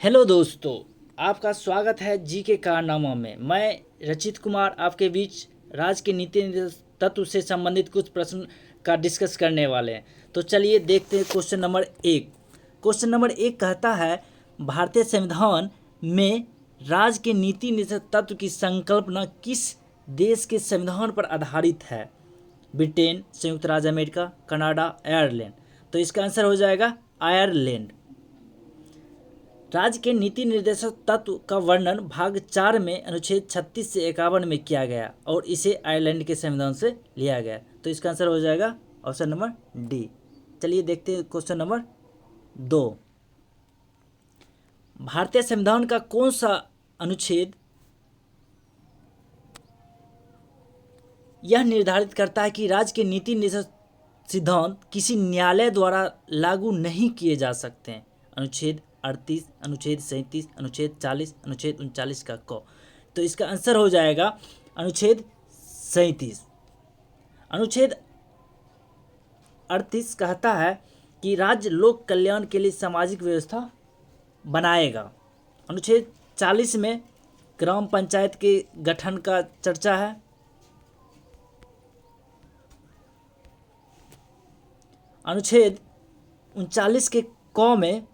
Hello दोस्तों, आपका स्वागत है जी के कारनामा में। मैं रचित कुमार आपके बीच राज्य के नीति निर्देश तत्व से संबंधित कुछ प्रश्न का डिस्कस करने वाले हैं। तो चलिए देखते हैं क्वेश्चन नंबर 1। क्वेश्चन नंबर 1 कहता है, भारतीय संविधान में राज्य के नीति निर्देश तत्व की संकल्पना किस देश के संविधान पर आधारित है? ब्रिटेन, संयुक्त राज्य अमेरिका, कनाडा, आयरलैंड। तो इसका आंसर हो जाएगा आयरलैंड। राज्य के नीति निर्देशक तत्व का वर्णन भाग 4 में अनुच्छेद 36 से 51 में किया गया और इसे आयरलैंड के संविधान से लिया गया। तो इसका आंसर हो जाएगा ऑप्शन नंबर डी। चलिए देखते हैं क्वेश्चन नंबर 2। भारतीय संविधान का कौन सा अनुच्छेद यह निर्धारित करता है कि राज्य के नीति निर्देशक सिद्धांत किसी न्यायालय द्वारा लागू नहीं किए जा सकते हैं? अनुच्छेद 38, अनुच्छेद 37, अनुच्छेद 40, अनुच्छेद 39 का क। तो इसका आंसर हो जाएगा अनुच्छेद 37। अनुच्छेद 38 कहता है कि राज्य लोक कल्याण के लिए सामाजिक व्यवस्था बनाएगा। अनुच्छेद 40 में ग्राम पंचायत के गठन का चर्चा है। अनुच्छेद 39 के क में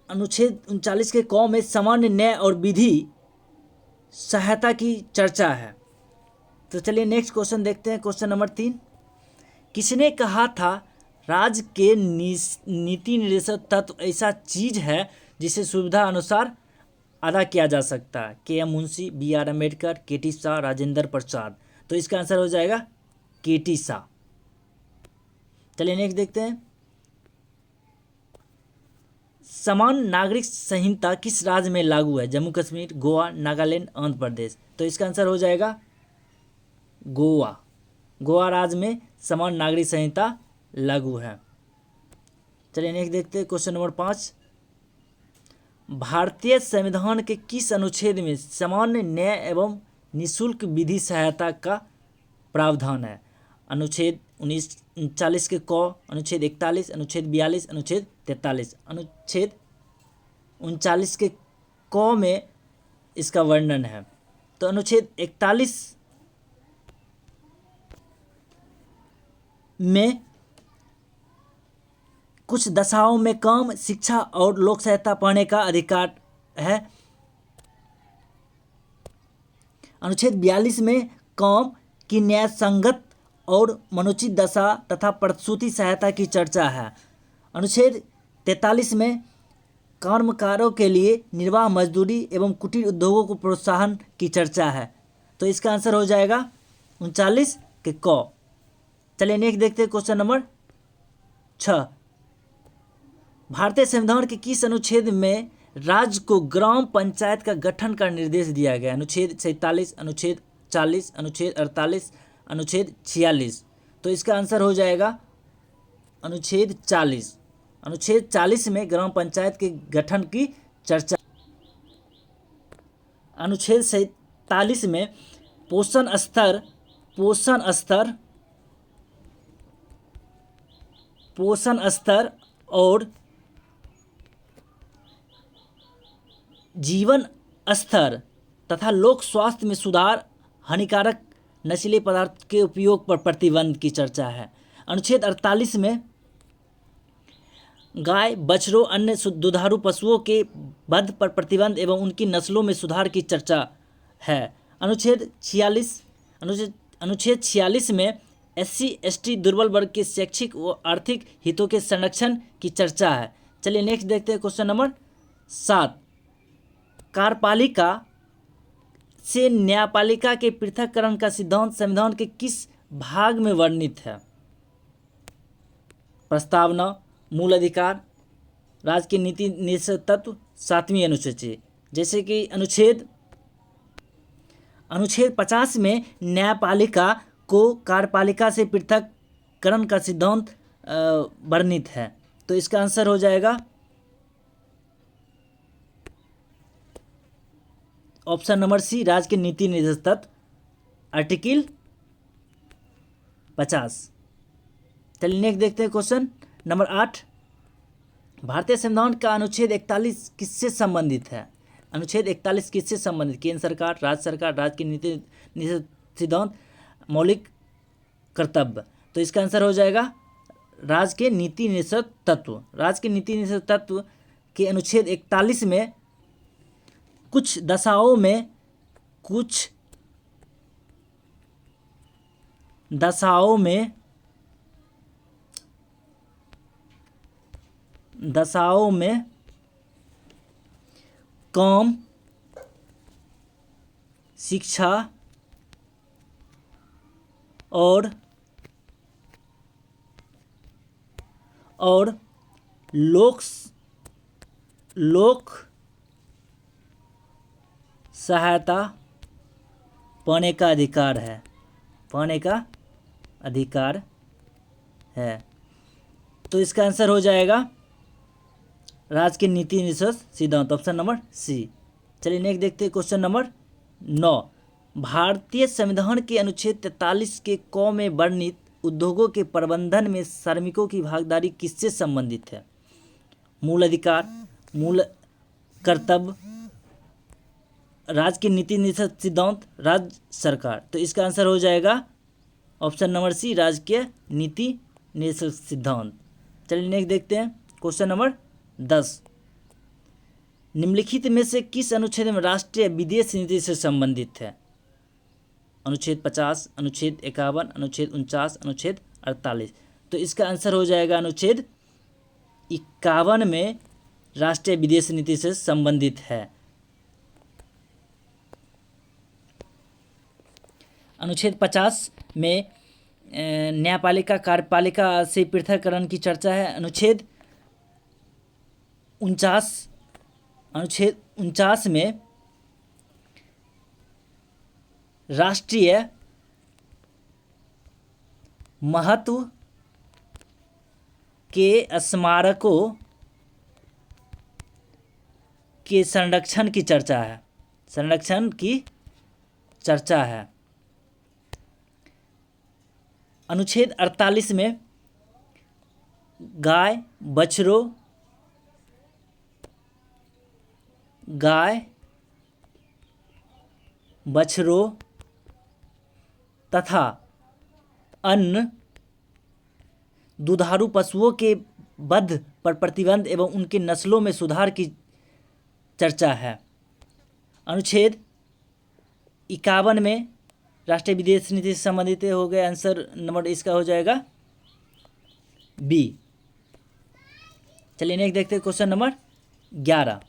अनुच्छेद 39 के क में सामान्य न्याय और विधि सहायता की चर्चा है। तो चलिए नेक्स्ट क्वेश्चन देखते हैं। Question number 3। किसने कहा था राज्य के नीति निर्देशक तत्व ऐसा चीज है जिसे सुविधा अनुसार अदा किया जा सकता है? K M Munshi, B R Ambedkar, K T Shah, Rajendra Prasad. तो इसका आंसर हो जाएगा के टी शाह। चलिए नेक्स्ट देखते हैं। समान नागरिक संहिता किस राज्य में लागू है? जम्मू कश्मीर, गोवा, नागालैंड, आंध्र प्रदेश। तो इसका आंसर हो जाएगा गोवा। गोवा राज्य में समान नागरिक संहिता लागू है। चलिए नेक्स्ट देखते हैं। Question number 5। भारतीय संविधान के किस अनुच्छेद में सामान्य न्याय एवं निःशुल्क विधि सहायता का प्रावधान है? अनुच्छेद 39 के क, अनुच्छेद 41, अनुच्छेद 42, अनुच्छेद 43। अनुच्छेद 39 के क में इसका वर्णन है। तो अनुच्छेद 41 में कुछ दशाओं में काम, शिक्षा और लोक सहायता पाने का अधिकार है। अनुच्छेद 42 में काम की न्याय संगत और मनोचित दशा तथा प्रसूति सहायता की चर्चा है। अनुच्छेद 43 में कर्मकारों के लिए निर्वाह मजदूरी एवं कुटीर उद्योगों को प्रोत्साहन की चर्चा है। तो इसका आंसर हो जाएगा 39 के क। चलिए नेक्स्ट देखते हैं। Question number 6। भारतीय संविधान के किस अनुच्छेद में राज्य को ग्राम पंचायत का गठन का निर्देश दिया गया? अनुच्छेद 47, अनुच्छेद 40, अनुच्छेद 48, अनुच्छेद 46। तो इसका आंसर हो जाएगा अनुच्छेद 40। अनुच्छेद 40 में ग्राम पंचायत के गठन की चर्चा। अनुच्छेद 47 में पोषण स्तर और जीवन स्तर तथा लोक स्वास्थ्य में सुधार, हानिकारक नशीले पदार्थ के उपयोग पर प्रतिबंध की चर्चा है। अनुच्छेद 48 में गाय, बछड़ों, अन्य दुधारू पशुओं के वध पर प्रतिबंध एवं उनकी नस्लों में सुधार की चर्चा है। अनुच्छेद 46 में SC ST दुर्बल वर्ग के शैक्षिक व आर्थिक हितों के संरक्षण की चर्चा है। चलिए नेक्स्ट देखते हैं। Question number 7। कार्यपालिका से न्यायपालिका के पृथक्करण का सिद्धांत संविधान के किस भाग में वर्णित है? प्रस्तावना, मूल अधिकार, राज्य के नीति निर्देशक तत्व, 7वीं अनुसूची। जैसे कि अनुच्छेद 50 में न्यायपालिका को कार्यपालिका से पृथक्करण का सिद्धांत वर्णित है। तो इसका आंसर हो जाएगा ऑप्शन नंबर सी, राज्य के नीति निर्देशक तत्व, आर्टिकल 50। चलिए नेक्स्ट देखते हैं क्वेश्चन नंबर 8। भारतीय संविधान का अनुच्छेद 41 किससे संबंधित है? अनुच्छेद 41 किससे संबंधित? केंद्र सरकार, राज्य की नीति निषेध सिद्धांत, मौलिक कर्तव्य। तो इसका आंसर हो जाएगा राज्य के नीति निषेध तत्व। राज्य के नीति निषेध तत्व के अनुच्छेद 41 में कुछ दशाओं में काम, शिक्षा और लोक सहायता पाने का अधिकार है। तो इसका आंसर हो जाएगा राज्य के नीति निषेध सिद्धांत, ऑप्शन नंबर सी। चलिए नेक्स्ट देखते हैं क्वेश्चन नंबर 9। भारतीय संविधान के अनुच्छेद 43 के क में वर्णित उद्योगों के प्रबंधन में श्रमिकों की भागीदारी किससे संबंधित है? मूल अधिकार, मूल कर्तव्य, राज्य की नीति निषेध सिद्धांत, राज्य सरकार। तो इसका आंसर हो जाएगा ऑप्शन नंबर सी, राज्य के नीति निषेध सिद्धांत। चलिए नेक्स्ट देखते हैं क्वेश्चन नंबर 10। निम्नलिखित में से किस अनुच्छेद में राष्ट्रीय विदेश नीति से संबंधित है? अनुच्छेद 50, अनुच्छेद 51, अनुच्छेद 49, अनुच्छेद 48। तो इसका आंसर हो जाएगा अनुच्छेद 51 में राष्ट्रीय विदेश नीति से संबंधित है। अनुच्छेद 50 में न्यायपालिका कार्यपालिका से पृथककरण की चर्चा है। अनुच्छेद 49 में राष्ट्रीय महत्व के स्मारकों के संरक्षण की चर्चा है। अनुच्छेद 48 में गाय बछड़ों तथा अन्य दुधारू पशुओं के वध पर प्रतिबंध एवं उनकी नस्लों में सुधार की चर्चा है। अनुच्छेद 51 में राष्ट्रीय विदेश नीति से संबंधित हो गए। आंसर नंबर इसका हो जाएगा बी। चलिए नेक्स्ट देखते हैं क्वेश्चन नंबर 11।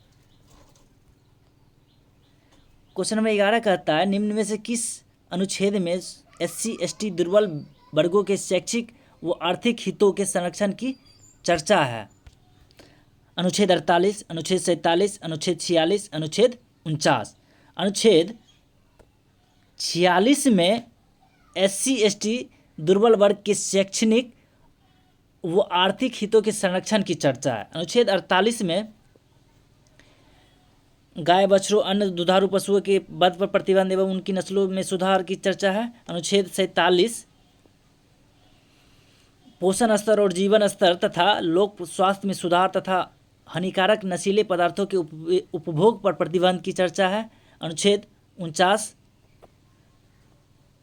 क्वेश्चन नंबर 11 कहता है निम्न में से किस अनुच्छेद में SC ST दुर्बल वर्गों के शैक्षिक व आर्थिक हितों के संरक्षण की चर्चा है? अनुच्छेद 48, अनुच्छेद 47, अनुच्छेद 46, अनुच्छेद 49। अनुच्छेद 46 में SC ST दुर्बल वर्ग के शैक्षणिक व आर्थिक हितों के संरक्षण की चर्चा है। अनुच्छेद 48 में गाय बछड़ों अन्य दुधारू पशुओं के वध पर प्रतिबंध एवं उनकी नस्लों में सुधार की चर्चा है। अनुच्छेद 47 पोषण स्तर और जीवन स्तर तथा लोक स्वास्थ्य में सुधार तथा हानिकारक नशीले पदार्थों के उपभोग पर प्रतिबंध की चर्चा है। अनुच्छेद 49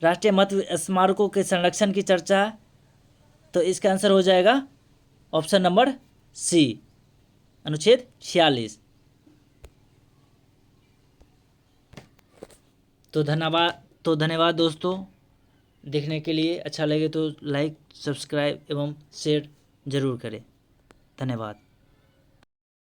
राष्ट्रीय महत्व स्मारकों के संरक्षण की चर्चा है। तो इसका आंसर हो जाएगा ऑप्शन नंबर सी, अनुच्छेद 46। तो धन्यवाद दोस्तों, देखने के लिए। अच्छा लगे तो लाइक, सब्सक्राइब एवं शेयर जरूर करें। धन्यवाद।